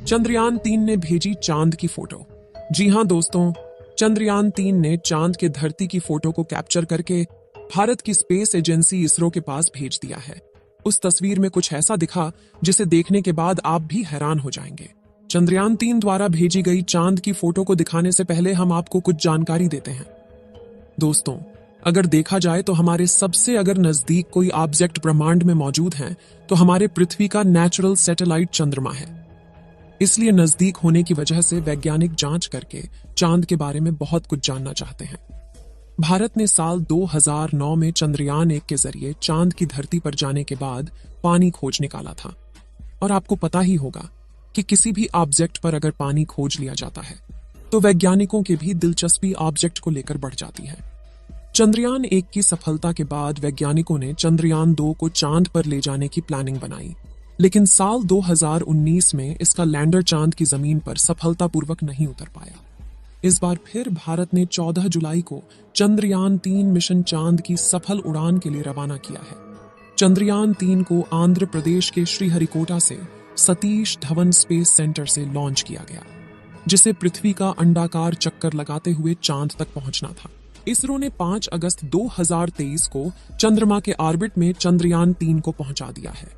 चंद्रयान-3 ने भेजी चांद की फोटो। जी हां दोस्तों, चंद्रयान-3 ने चांद के धरती की फोटो को कैप्चर करके भारत की स्पेस एजेंसी इसरो के पास भेज दिया है। उस तस्वीर में कुछ ऐसा दिखा जिसे देखने के बाद आप भी हैरान हो जाएंगे। चंद्रयान-3 द्वारा भेजी गई चांद की फोटो को दिखाने से पहले हम आपको कुछ जानकारी देते हैं। दोस्तों, अगर देखा जाए तो हमारे सबसे अगर नजदीक कोई ऑब्जेक्ट ब्रह्मांड में मौजूद है तो हमारे पृथ्वी का नेचुरल सैटेलाइट चंद्रमा है। इसलिए नजदीक होने की वजह से वैज्ञानिक जांच करके चांद के बारे में बहुत कुछ जानना चाहते हैं। भारत ने साल 2009 में चंद्रयान-1 के जरिए चांद की धरती पर जाने के बाद पानी खोज निकाला था। और आपको पता ही होगा कि किसी भी ऑब्जेक्ट पर अगर पानी खोज लिया जाता है तो वैज्ञानिकों की भी दिलचस्पी ऑब्जेक्ट को लेकर बढ़ जाती है। चंद्रयान-1 की सफलता के बाद वैज्ञानिकों ने चंद्रयान-2 को चांद पर ले जाने की प्लानिंग बनाई, लेकिन साल 2019 में इसका लैंडर चांद की जमीन पर सफलतापूर्वक नहीं उतर पाया। इस बार फिर भारत ने 14 जुलाई को चंद्रयान-3 मिशन चांद की सफल उड़ान के लिए रवाना किया है। चंद्रयान-3 को आंध्र प्रदेश के श्रीहरिकोटा से सतीश धवन स्पेस सेंटर से लॉन्च किया गया, जिसे पृथ्वी का अंडाकार चक्कर लगाते हुए चांद तक पहुंचना था। इसरो ने 5 अगस्त 2023 को चंद्रमा के ऑर्बिट में चंद्रयान-3 को पहुंचा दिया है।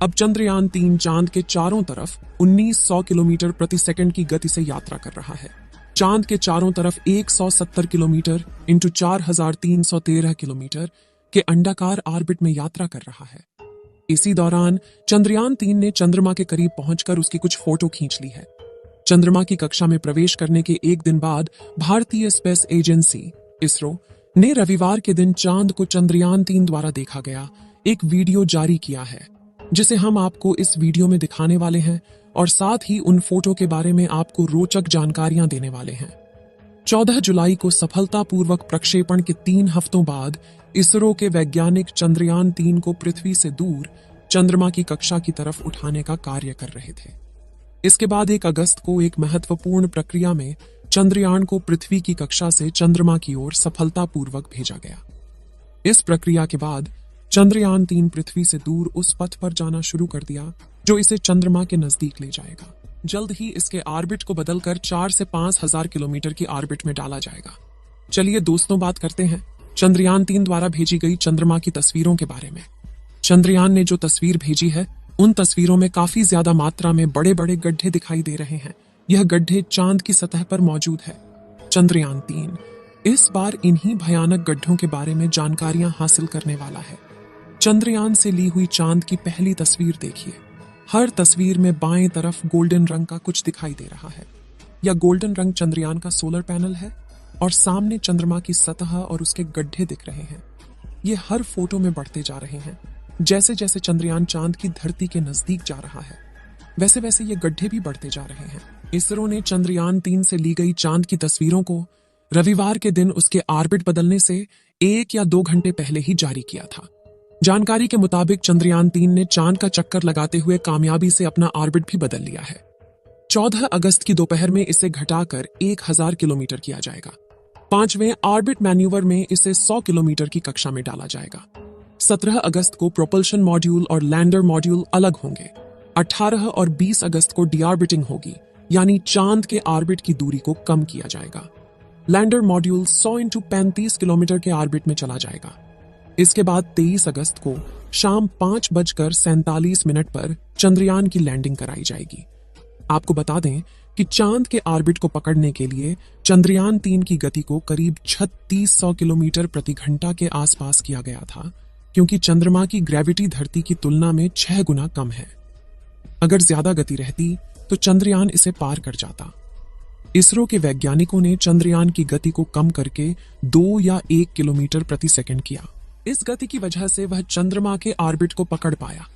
अब चंद्रयान-3 चांद के चारों तरफ 1900 किलोमीटर प्रति सेकंड की गति से यात्रा कर रहा है। चांद के चारों तरफ 170 किलोमीटर इंटू 4313 किलोमीटर के अंडाकार ऑर्बिट में यात्रा कर रहा है। इसी दौरान चंद्रयान-3 ने चंद्रमा के करीब पहुंचकर उसकी कुछ फोटो खींच ली है। चंद्रमा की कक्षा में प्रवेश करने के एक दिन बाद भारतीय स्पेस एजेंसी इसरो ने रविवार के दिन चांद को चंद्रयान-3 द्वारा देखा गया एक वीडियो जारी किया है, जिसे हम आपको इस वीडियो में दिखाने वाले हैं और साथ ही उन फोटो के बारे में आपको रोचक जानकारियां देने वाले हैं। 14 जुलाई को सफलतापूर्वक प्रक्षेपण के 3 हफ्तों बाद इसरो के वैज्ञानिक चंद्रयान-3 को पृथ्वी से दूर चंद्रमा की कक्षा की तरफ उठाने का कार्य कर रहे थे। इसके बाद 1 अगस्त को एक महत्वपूर्ण प्रक्रिया में चंद्रयान को पृथ्वी की कक्षा से चंद्रमा की ओर सफलतापूर्वक भेजा गया। इस प्रक्रिया के बाद चंद्रयान-3 पृथ्वी से दूर उस पथ पर जाना शुरू कर दिया जो इसे चंद्रमा के नजदीक ले जाएगा। जल्द ही इसके ऑर्बिट को बदलकर 4 से 5,000 किलोमीटर की ऑर्बिट में डाला जाएगा। चलिए दोस्तों, बात करते हैं चंद्रयान-3 द्वारा भेजी गई चंद्रमा की तस्वीरों के बारे में। चंद्रयान ने जो तस्वीर भेजी है उन तस्वीरों में काफी ज्यादा मात्रा में बड़े बड़े गड्ढे दिखाई दे रहे हैं। यह गड्ढे चांद की सतह पर मौजूद है। चंद्रयान-3 इस बार इन्हीं भयानक गड्ढों के बारे में जानकारियां हासिल करने वाला है। चंद्रयान से ली हुई चांद की पहली तस्वीर देखिए। हर तस्वीर में बाएं तरफ गोल्डन रंग का कुछ दिखाई दे रहा है। यह गोल्डन रंग चंद्रयान का सोलर पैनल है और सामने चंद्रमा की सतह और उसके गड्ढे दिख रहे हैं। ये हर फोटो में बढ़ते जा रहे हैं। जैसे जैसे चंद्रयान चांद की धरती के नजदीक जा रहा है, वैसे वैसे ये गड्ढे भी बढ़ते जा रहे हैं। इसरो ने चंद्रयान-3 से ली गई चांद की तस्वीरों को रविवार के दिन उसके ऑर्बिट बदलने से 1 या 2 घंटे पहले ही जारी किया था। जानकारी के मुताबिक चंद्रयान-3 ने चांद का चक्कर लगाते हुए कामयाबी से अपना ऑर्बिट भी बदल लिया है। 14 अगस्त की दोपहर में इसे घटाकर 1000 किलोमीटर किया जाएगा। 5वें ऑर्बिट मैन्यूवर में इसे 100 किलोमीटर की कक्षा में डाला जाएगा। 17 अगस्त को प्रोपल्शन मॉड्यूल और लैंडर मॉड्यूल अलग होंगे। 18 और 20 अगस्त को डीऑर्बिटिंग होगी, यानी चांद के ऑर्बिट की दूरी को कम किया जाएगा। लैंडर मॉड्यूल 100 × 35 किलोमीटर के ऑर्बिट में चला जाएगा। इसके बाद 23 अगस्त को शाम 5:47 पर चंद्रयान की लैंडिंग कराई जाएगी। आपको बता दें कि चांद के ऑर्बिट को पकड़ने के लिए चंद्रयान-3 की गति को करीब 3600 किलोमीटर प्रति घंटा के आसपास किया गया था, क्योंकि चंद्रमा की ग्रेविटी धरती की तुलना में 6 गुना कम है। अगर ज्यादा गति रहती तो चंद्रयान इसे पार कर जाता। इसरो के वैज्ञानिकों ने चंद्रयान की गति को कम करके 2 या 1 किलोमीटर प्रति सेकंड किया। इस गति की वजह से वह चंद्रमा के ऑर्बिट को पकड़ पाया।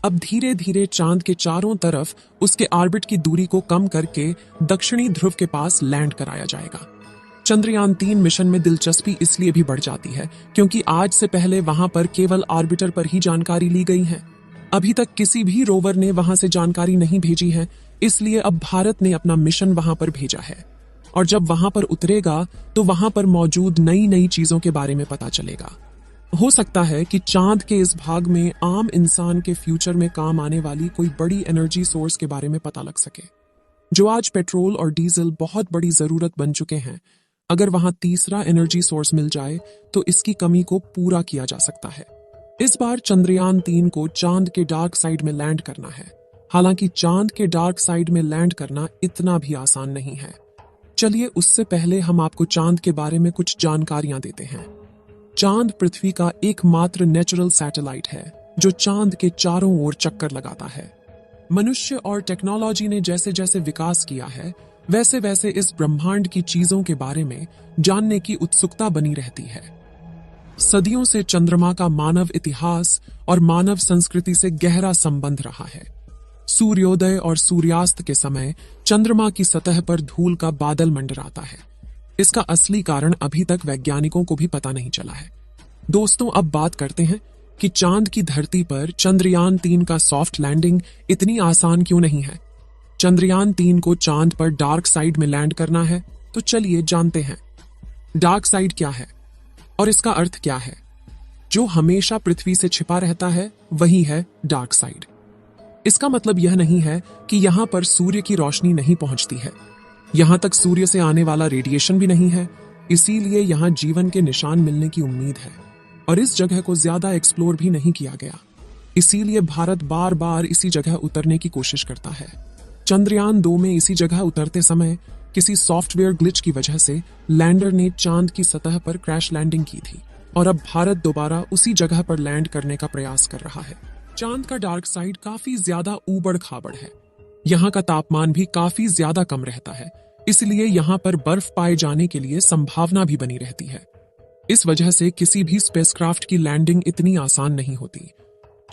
अब धीरे धीरे चांद के चारों तरफ उसके ऑर्बिट की दूरी को कम करके दक्षिणी ध्रुव के पास लैंड कराया जाएगा। चंद्रयान-3 मिशन में दिलचस्पी इसलिए भी बढ़ जाती है क्योंकि आज से पहले वहां पर केवल ऑर्बिटर पर ही जानकारी ली गई है। अभी तक किसी भी रोवर ने वहां से जानकारी नहीं भेजी है, इसलिए अब भारत ने अपना मिशन वहां पर भेजा है और जब वहां पर उतरेगा तो वहां पर मौजूद नई नई चीजों के बारे में पता चलेगा। हो सकता है कि चांद के इस भाग में आम इंसान के फ्यूचर में काम आने वाली कोई बड़ी एनर्जी सोर्स के बारे में पता लग सके। जो आज पेट्रोल और डीजल बहुत बड़ी जरूरत बन चुके हैं, अगर वहां तीसरा एनर्जी सोर्स मिल जाए तो इसकी कमी को पूरा किया जा सकता है। इस बार चंद्रयान-3 को चांद के डार्क साइड में लैंड करना है। हालांकि चांद के डार्क साइड में लैंड करना इतना भी आसान नहीं है। चलिए उससे पहले हम आपको चांद के बारे में कुछ जानकारियां देते हैं। चांद पृथ्वी का एकमात्र नेचुरल सैटेलाइट है जो चांद के चारों ओर चक्कर लगाता है। मनुष्य और टेक्नोलॉजी ने जैसे जैसे विकास किया है, वैसे वैसे इस ब्रह्मांड की चीजों के बारे में जानने की उत्सुकता बनी रहती है। सदियों से चंद्रमा का मानव इतिहास और मानव संस्कृति से गहरा संबंध रहा है। सूर्योदय और सूर्यास्त के समय चंद्रमा की सतह पर धूल का बादल मंडराता है। इसका असली कारण अभी तक वैज्ञानिकों को भी पता नहीं चला है। दोस्तों, अब बात करते हैं कि चांद की धरती पर चंद्रयान-3 का सॉफ्ट लैंडिंग इतनी आसान क्यों नहीं है। चंद्रयान-3 को चांद पर डार्क साइड में लैंड करना है, तो चलिए जानते हैं डार्क साइड क्या है और इसका अर्थ क्या है। जो हमेशा पृथ्वी से छिपा रहता है वही है डार्क साइड। इसका मतलब यह नहीं है कि यहां पर सूर्य की रोशनी नहीं पहुंचती है। यहां तक सूर्य से आने वाला रेडिएशन भी नहीं है, इसीलिए यहां जीवन के निशान मिलने की उम्मीद है। और इस जगह को ज्यादा एक्सप्लोर भी नहीं किया गया, इसीलिए भारत बार बार इसी जगह उतरने की कोशिश करता है। चंद्रयान-2 में इसी जगह उतरते समय किसी सॉफ्टवेयर ग्लिच की वजह से लैंडर ने चांद की सतह पर क्रैश लैंडिंग की थी और अब भारत दोबारा उसी जगह पर लैंड करने का प्रयास कर रहा है। चांद का डार्क साइड काफी ज्यादा ऊबड़ खाबड़ है। यहाँ का तापमान भी काफी ज्यादा कम रहता है, इसलिए यहाँ पर बर्फ पाए जाने के लिए संभावना भी बनी रहती है। इस वजह से किसी भी स्पेसक्राफ्ट की लैंडिंग इतनी आसान नहीं होती।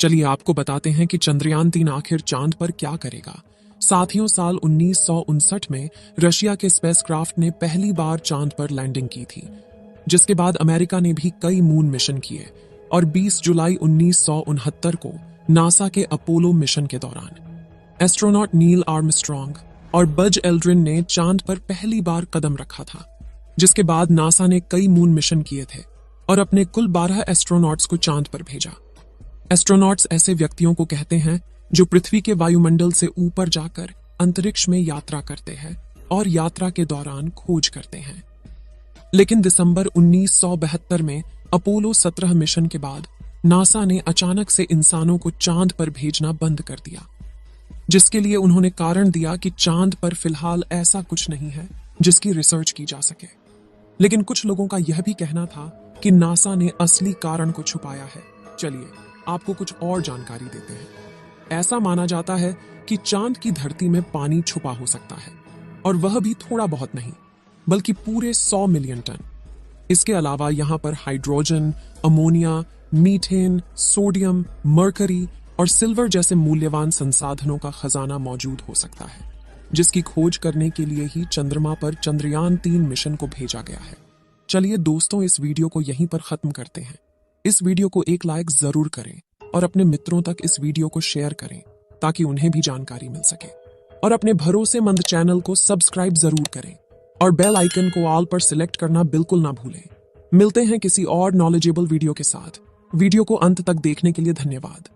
चलिए आपको बताते हैं कि चंद्रयान-3 आखिर चांद पर क्या करेगा। साथियों, साल 1959 में रशिया के स्पेसक्राफ्ट ने पहली बार चांद पर लैंडिंग की थी, जिसके बाद अमेरिका ने भी कई मून मिशन किए और 20 जुलाई 1969 को नासा के अपोलो मिशन के दौरान एस्ट्रोनॉट नील आर्मस्ट्रॉन्ग और बज एल्ड्रिन ने चांद पर पहली बार कदम रखा था। जिसके बाद नासा ने कई मून मिशन किए थे और अपने कुल 12 एस्ट्रोनॉट्स को चांद पर भेजा। एस्ट्रोनॉट्स ऐसे व्यक्तियों को कहते हैं जो पृथ्वी के वायुमंडल से ऊपर जाकर अंतरिक्ष में यात्रा करते हैं और यात्रा के दौरान खोज करते हैं। लेकिन दिसंबर 1972 में अपोलो 17 मिशन के बाद नासा ने अचानक से इंसानों को चांद पर भेजना बंद कर दिया, जिसके लिए उन्होंने कारण दिया कि चांद पर फिलहाल ऐसा कुछ नहीं है जिसकी रिसर्च की जा सके। लेकिन कुछ लोगों का यह भी कहना था कि नासा ने असली कारण को छुपाया है। चलिए आपको कुछ और जानकारी देते हैं। ऐसा माना जाता है कि चांद की धरती में पानी छुपा हो सकता है, और वह भी थोड़ा बहुत नहीं बल्कि पूरे 100 मिलियन टन। इसके अलावा यहाँ पर hydrogen, ammonia, methane, sodium, mercury और सिल्वर जैसे मूल्यवान संसाधनों का खजाना मौजूद हो सकता है, जिसकी खोज करने के लिए ही चंद्रमा पर चंद्रयान-3 मिशन को भेजा गया है। चलिए दोस्तों, इस वीडियो को यहीं पर खत्म करते हैं। इस वीडियो को एक लाइक जरूर करें और अपने मित्रों तक इस वीडियो को शेयर करें ताकि उन्हें भी जानकारी मिल सके। और अपने भरोसेमंद चैनल को सब्सक्राइब जरूर करें और बेल आइकन को ऑल पर सिलेक्ट करना बिल्कुल ना भूलें। मिलते हैं किसी और नॉलेजेबल वीडियो के साथ। वीडियो को अंत तक देखने के लिए धन्यवाद।